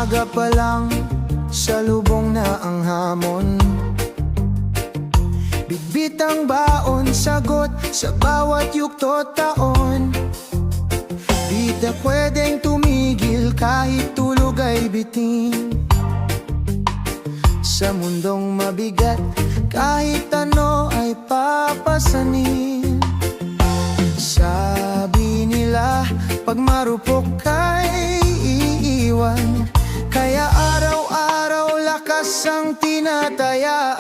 Maaga pa lang, salubong na ang hamon. Bitbit ang baon, sagot sa bawat yugto taon. Di na pwedeng tumigil kahit tulog ay bitin. Sa mundong mabigat, kahit ano ay papasanin. Sabi nila, pag marupok kay iiwan, kaya araw-araw lakas ang tinatayaan.